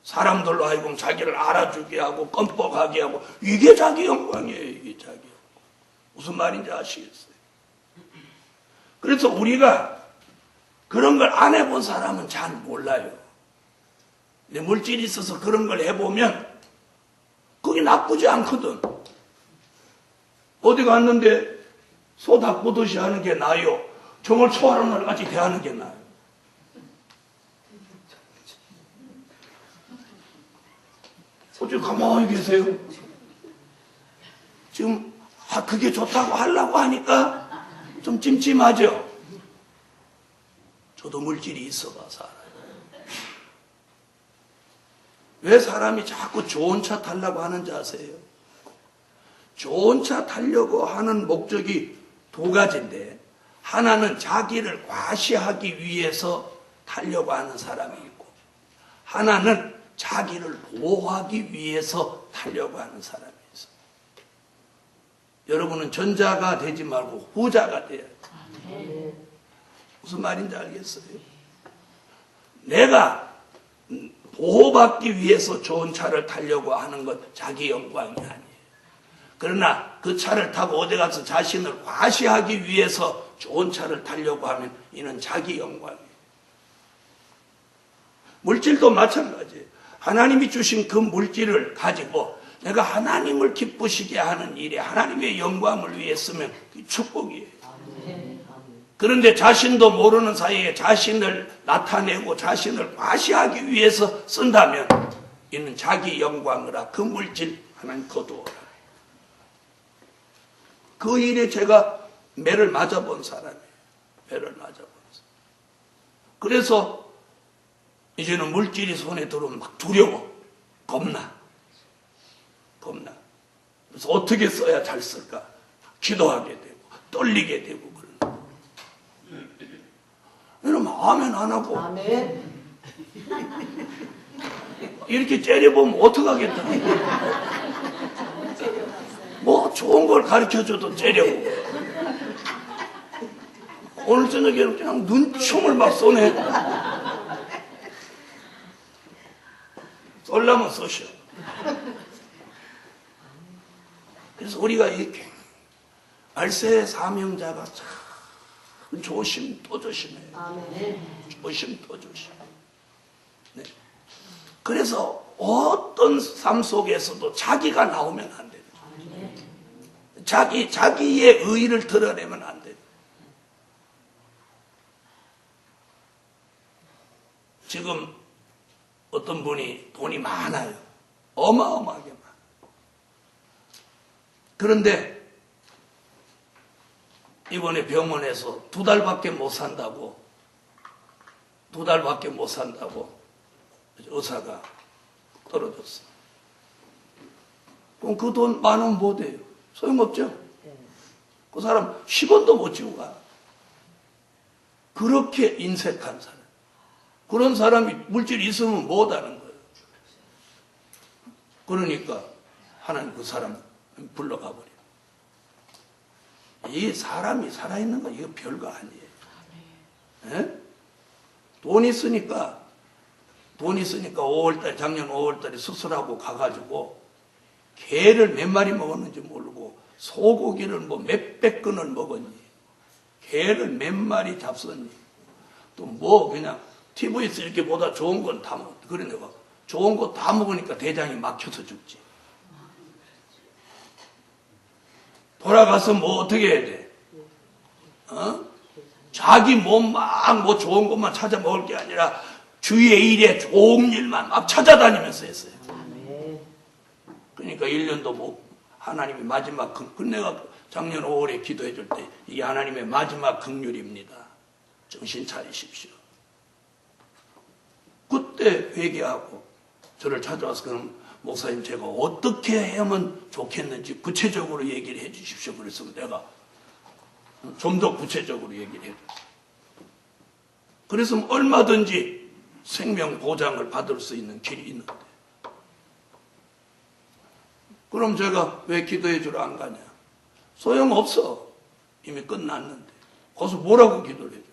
사람들로 하여금 자기를 알아주게 하고 껌뻑하게 하고, 이게 자기 영광이에요. 이게 자기 영광. 무슨 말인지 아시겠어요? 그래서 우리가 그런 걸 안 해본 사람은 잘 몰라요. 내 물질이 있어서 그런 걸 해보면 그게 나쁘지 않거든. 어디 갔는데 소 닭보듯이 하는 게 나아요? 정을 초하는 날까지 대하는 게 나아요? 어째 가만히 계세요? 지금 그게 좋다고 하려고 하니까 좀 찜찜하죠? 저도 물질이 있어봐 살아요. 왜 사람이 자꾸 좋은 차 타려고 하는지 아세요? 좋은 차 타려고 하는 목적이 두 가지인데, 하나는 자기를 과시하기 위해서 타려고 하는 사람이 있고, 하나는 자기를 보호하기 위해서 타려고 하는 사람이 있어요. 여러분은 전자가 되지 말고 후자가 돼야 돼요. 무슨 말인지 알겠어요? 내가 보호받기 위해서 좋은 차를 타려고 하는 건 자기 영광이 아니에요. 그러나 그 차를 타고 어디 가서 자신을 과시하기 위해서 좋은 차를 타려고 하면 이는 자기 영광이에요. 물질도 마찬가지예요. 하나님이 주신 그 물질을 가지고 내가 하나님을 기쁘시게 하는 일에 하나님의 영광을 위해 쓰면 그게 축복이에요. 그런데 자신도 모르는 사이에 자신을 나타내고 자신을 과시하기 위해서 쓴다면 이는 자기 영광이라 그 물질 하나님 거두어라. 그 일에 제가 매를 맞아본 사람이에요. 매를 맞아본 사람. 그래서 이제는 물질이 손에 들어오면 막 두려워. 겁나. 그래서 어떻게 써야 잘 쓸까? 기도하게 되고 떨리게 되고 그러는 거예요. 이러면 아멘 안 하고 아멘. 이렇게 째려보면 어떡하겠다. 좋은 걸 가르쳐줘도 째려보고 오늘 저녁에는 그냥 눈총을 막 쏘네. 쏠라면 쏘셔. 그래서 우리가 이렇게 알세의 사명자가 참 조심 또 조심해요. 조심 또 조심. 네. 그래서 어떤 삶 속에서도 자기가 나오면 안 돼요. 자기의 의의를 드러내면 안 돼요. 지금 어떤 분이 돈이 많아요. 어마어마하게 많아요. 그런데 이번에 병원에서 2달밖에 못 산다고 의사가 떨어졌어. 그럼 그 돈 많으면 뭐 돼요? 소용없죠? 그 사람 10원도 못 지고 가. 그렇게 인색한 사람. 그런 사람이 물질이 있으면 못하는 거예요. 그러니까 하나님 그 사람 불러가 버려. 이 사람이 살아있는 거 이거 별거 아니에요. 네? 돈 있으니까 5월달 작년 5월달에 수술하고 가가지고 개를 몇 마리 먹었는지 모르고 소고기를 뭐 몇백 근을 먹었니, 개를 몇 마리 잡섰니, 또 뭐 그냥 TV에서 이렇게 보다 좋은 건 다 먹. 그래 내가 좋은 거 다 먹으니까 대장이 막혀서 죽지. 돌아가서 뭐 어떻게 해야 돼? 자기 몸 막 뭐 좋은 것만 찾아 먹을 게 아니라 주위의 일에 좋은 일만 막 찾아다니면서 했어요. 그러니까 1년도 뭐 하나님의 마지막 내가 작년 5월에 기도해 줄 때 이게 하나님의 마지막 긍휼입니다. 정신 차리십시오. 그때 회개하고 저를 찾아와서 그럼 목사님 제가 어떻게 하면 좋겠는지 구체적으로 얘기를 해 주십시오. 그래서 내가 좀 더 구체적으로 얘기를 해 줬어요. 그래서 얼마든지 생명 보장을 받을 수 있는 길이 있는데 그럼 제가 왜 기도해 주러 안 가냐? 소용없어. 이미 끝났는데 거기서 뭐라고 기도를 해줘?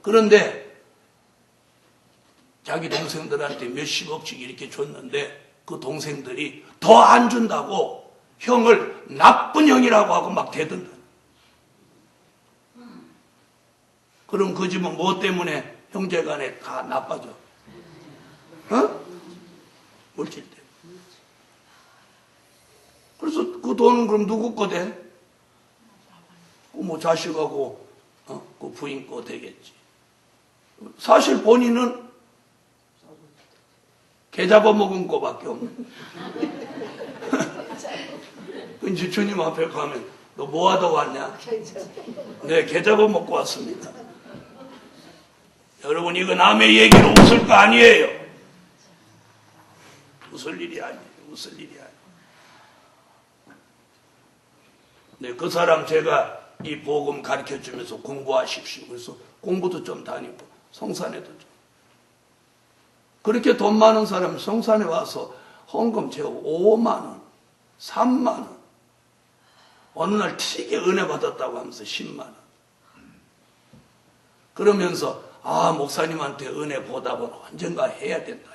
그런데 자기 동생들한테 몇십억씩 이렇게 줬는데 그 동생들이 더 안 준다고 형을 나쁜 형이라고 하고 막 대든다. 그럼 그 집은 뭐 때문에 형제간에 다 나빠져? 물질 때문에. 그래서 그 돈은 그럼 누구 거 돼? 뭐 자식하고 그 부인 거 되겠지. 사실 본인은 개 잡아먹은 거밖에 없는. 이제 주님 앞에 가면 너 뭐하다 왔냐? 네, 개 잡아먹고 왔습니다. 여러분 이거 남의 얘기로 웃을 거 아니에요. 웃을 일이 아니에요. 웃을 일이 아니에요. 네, 그 사람 제가 이 복음 가르쳐주면서 공부하십시오. 그래서 공부도 좀 다니고 성산에도 좀. 그렇게 돈 많은 사람이 성산에 와서 헌금 제가 5만 원, 3만 원, 어느 날 되게 은혜 받았다고 하면서 10만 원. 그러면서 목사님한테 은혜 보답은 언젠가 해야 된다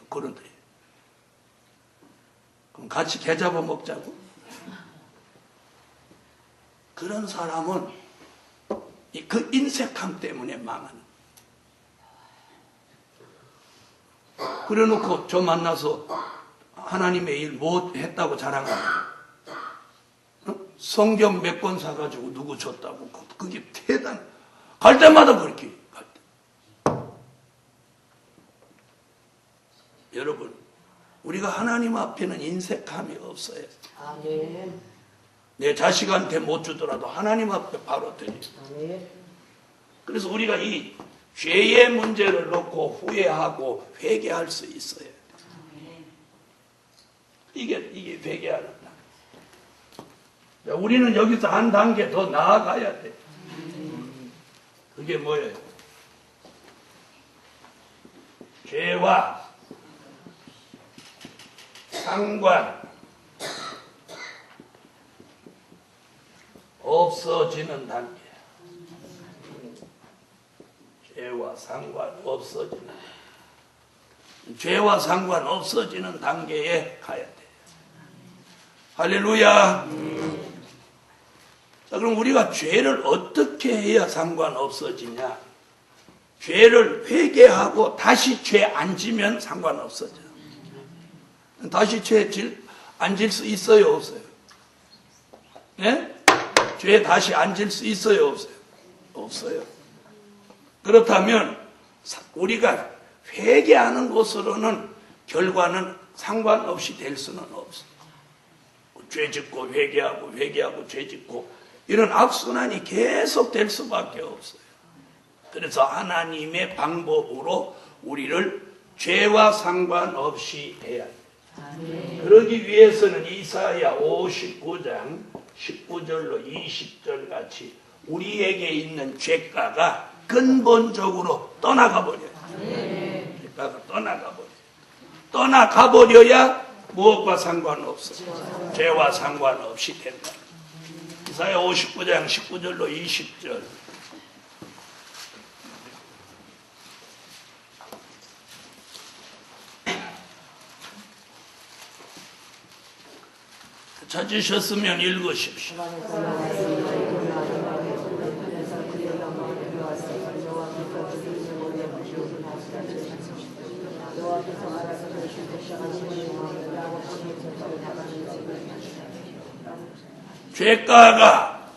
그러더래요. 그럼 같이 개 잡아 먹자고? 그런 사람은 그 인색함 때문에 망하는. 그래 놓고 저 만나서 하나님의 일 뭐 했다고 자랑하는. 성경 몇 권 사가지고 누구 줬다고. 그게 대단. 갈 때마다 그렇게. 갈 때. 여러분, 우리가 하나님 앞에는 인색함이 없어요. 아멘. 내 자식한테 못 주더라도 하나님 앞에 바로 드려. 그래서 우리가 이 죄의 문제를 놓고 후회하고 회개할 수 있어요. 이게 회개하는. 우리는 여기서 한 단계 더 나아가야 돼. 그게 뭐예요? 죄와 상관, 없어지는 단계. 죄와 상관없어지는 단계. 죄와 상관없어지는 단계에 가야 돼요. 할렐루야. 자, 그럼 우리가 죄를 어떻게 해야 상관없어지냐? 죄를 회개하고 다시 죄 안 지면 상관없어져. 다시 죄 안 질 수 있어요, 없어요? 네? 죄 다시 안 질 수 있어요, 없어요? 없어요. 그렇다면 우리가 회개하는 것으로는 결과는 상관없이 될 수는 없어요. 죄 짓고 회개하고 회개하고 죄 짓고 이런 악순환이 계속 될 수밖에 없어요. 그래서 하나님의 방법으로 우리를 죄와 상관없이 해야 돼요. 그러기 위해서는 이사야 59장 19절로 20절 같이 우리에게 있는 죄가가 근본적으로 떠나가 버려요. 죄가가 떠나가 버려요. 떠나가 버려야 무엇과 상관없어요. 죄와 상관없이 된다. 이사야 59장 19절로 20절. 찾으셨으면 읽으십시오. 죄가가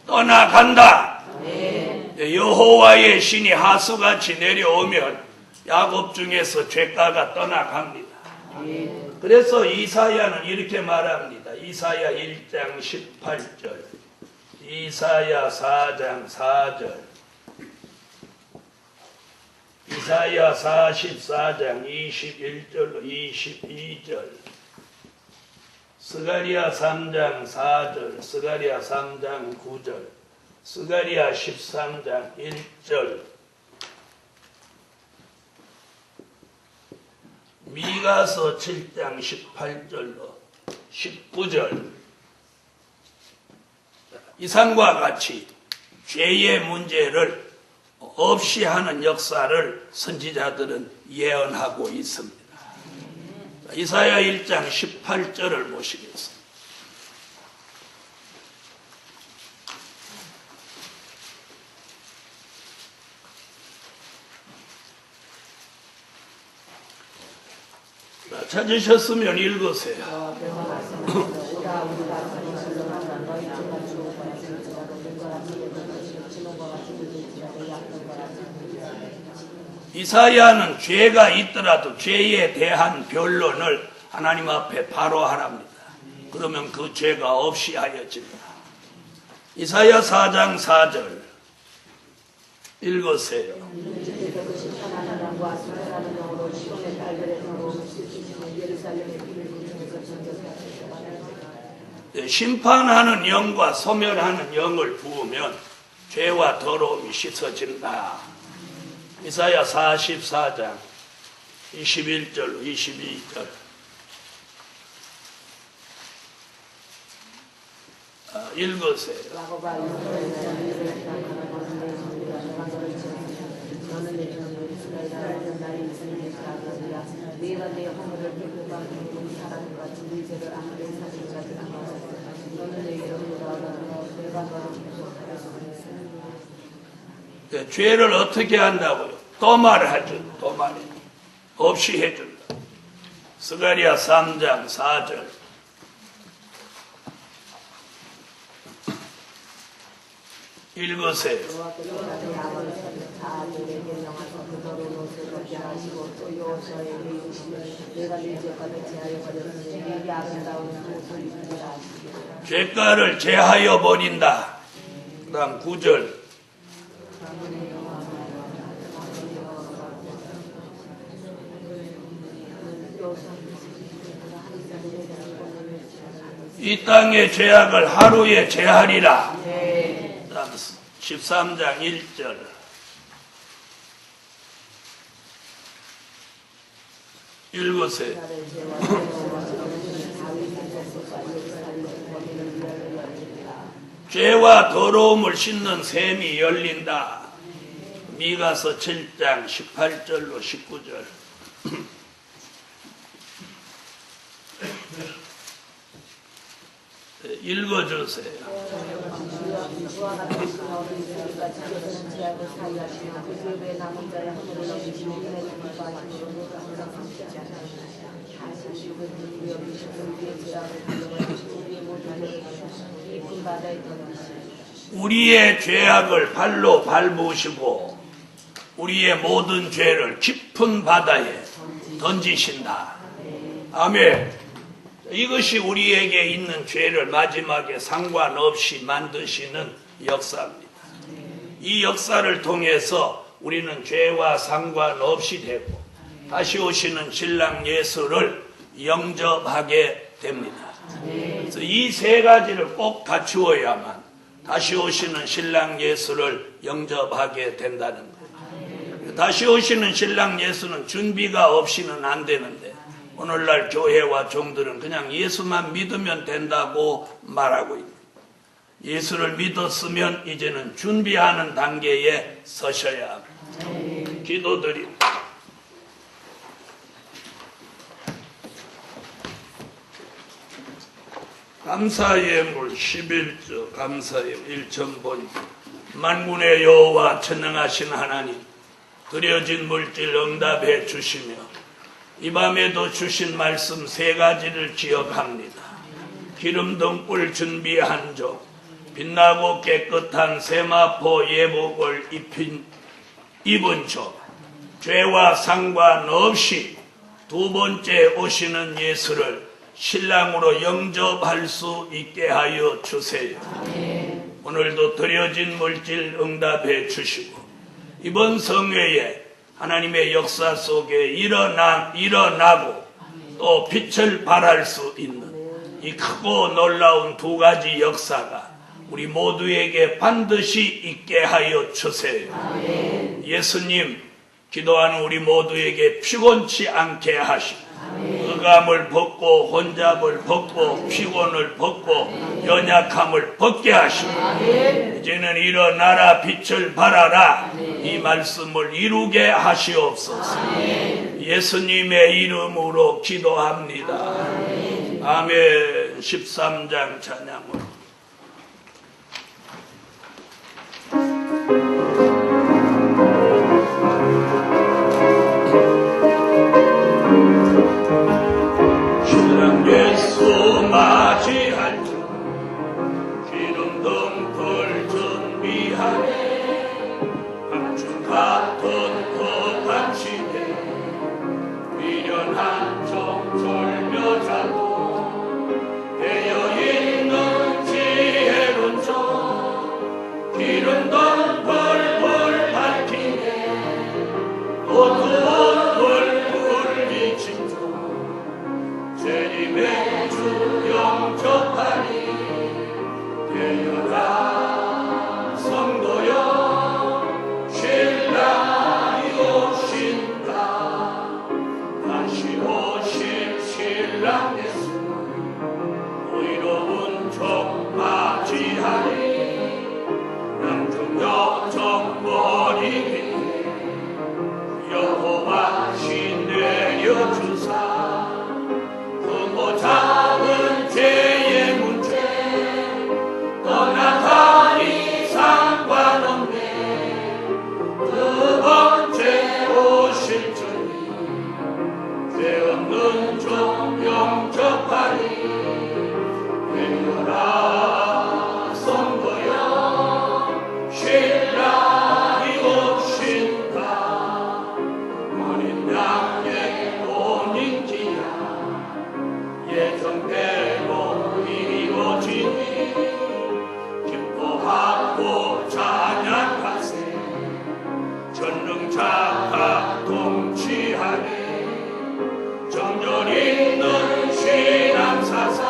떠나간다. 여호와의 신이 하수같이 내려오면 야곱 중에서 죄가가 떠나갑니다. 그래서 이사야는 이렇게 말합니다. 이사야 1장 18절, 이사야 4장 4절, 이사야 44장 21절로 22절, 스가랴 3장 4절, 스가랴 3장 9절, 스가랴 13장 1절, 미가서 7장 18절로 19절. 이상과 같이 죄의 문제를 없이 하는 역사를 선지자들은 예언하고 있습니다. 이사야 1장 18절을 보시겠습니다. 찾으셨으면 읽으세요. 이사야는 죄가 있더라도 죄에 대한 변론을 하나님 앞에 바로 하랍니다. 그러면 그 죄가 없이 하여집니다. 이사야 4장 4절 읽으세요. 심판하는 영과 소멸하는 영을 부으면 죄와 더러움이 씻어진다. 이사야 44장 21절 22절. 읽으세요. 네, 죄를 어떻게 한다고요? 도말을 해준다. 도말해. 없이 해준다. 스가랴 3장 4절. 읽으세요. 죄가를 제하여 버린다. 그 다음 9절. 이 땅의 죄악을 하루에 제하리라. 13장 1절. 읽으세요. 죄와 더러움을 씻는 샘이 열린다. 미가서 7장 18절로 19절. 읽어주세요. 우리의 죄악을 발로 밟으시고 우리의 모든 죄를 깊은 바다에 던지신다. 아멘. 이것이 우리에게 있는 죄를 마지막에 상관없이 만드시는 역사입니다. 이 역사를 통해서 우리는 죄와 상관없이 되고 다시 오시는 신랑 예수를 영접하게 됩니다. 그래서 이 세 가지를 꼭 갖추어야만 다시 오시는 신랑 예수를 영접하게 된다는 거예요. 다시 오시는 신랑 예수는 준비가 없이는 안 되는데 오늘날 교회와 종들은 그냥 예수만 믿으면 된다고 말하고 있습니다. 예수를 믿었으면 이제는 준비하는 단계에 서셔야 합니다. 기도드립니다. 감사예물 11조 감사예물 1천번 만군의 여호와 전능하신 하나님 드려진 물질 응답해 주시며 이 밤에도 주신 말씀 세 가지를 기억합니다. 기름 등불 준비한 종, 빛나고 깨끗한 세마포 예복을 입은 종, 죄와 상관없이 두 번째 오시는 예수를 신랑으로 영접할 수 있게 하여 주세요. 오늘도 드려진 물질 응답해 주시고 이번 성회에 하나님의 역사 속에 일어나고 또 빛을 발할 수 있는 이 크고 놀라운 두 가지 역사가 우리 모두에게 반드시 있게 하여 주세요. 예수님, 기도하는 우리 모두에게 피곤치 않게 하시고 의감을 벗고 혼잡을 벗고 피곤을 벗고 연약함을 벗게 하시고 이제는 일어나라 빛을 발하라 이 말씀을 이루게 하시옵소서. 예수님의 이름으로 기도합니다. 아멘. 13장 찬양으로 예수 맞이할 줄 기름 등불 준비하네 감춘 같은 그 간신에 미련한 정 절묘자도 되어있는 지혜로운 종 기름 등불 밝히네 어두운 불 비친 종 주님의 주 영접하니 되어라 성도여 신랑이 오신다 다시 오실 신랑 예수 의로운 종 맞이하니 남중 여정머리 여호와 신 내려주사 작은 죄의 문제 떠나가니 상관없네 두 번째 오실 주님 죄 없는 종 영접하니 되어라 성도여 신랑이 오신다 어린 양의 본인기야 예정대로 이루어지니 기뻐하고 찬양하세 전능자가 동치하네 정절 있는 신앙사상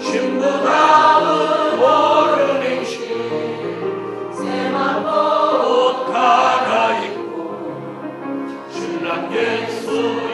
신부다운 옳은 행실 새만 옷 갈아입고 신랑 예수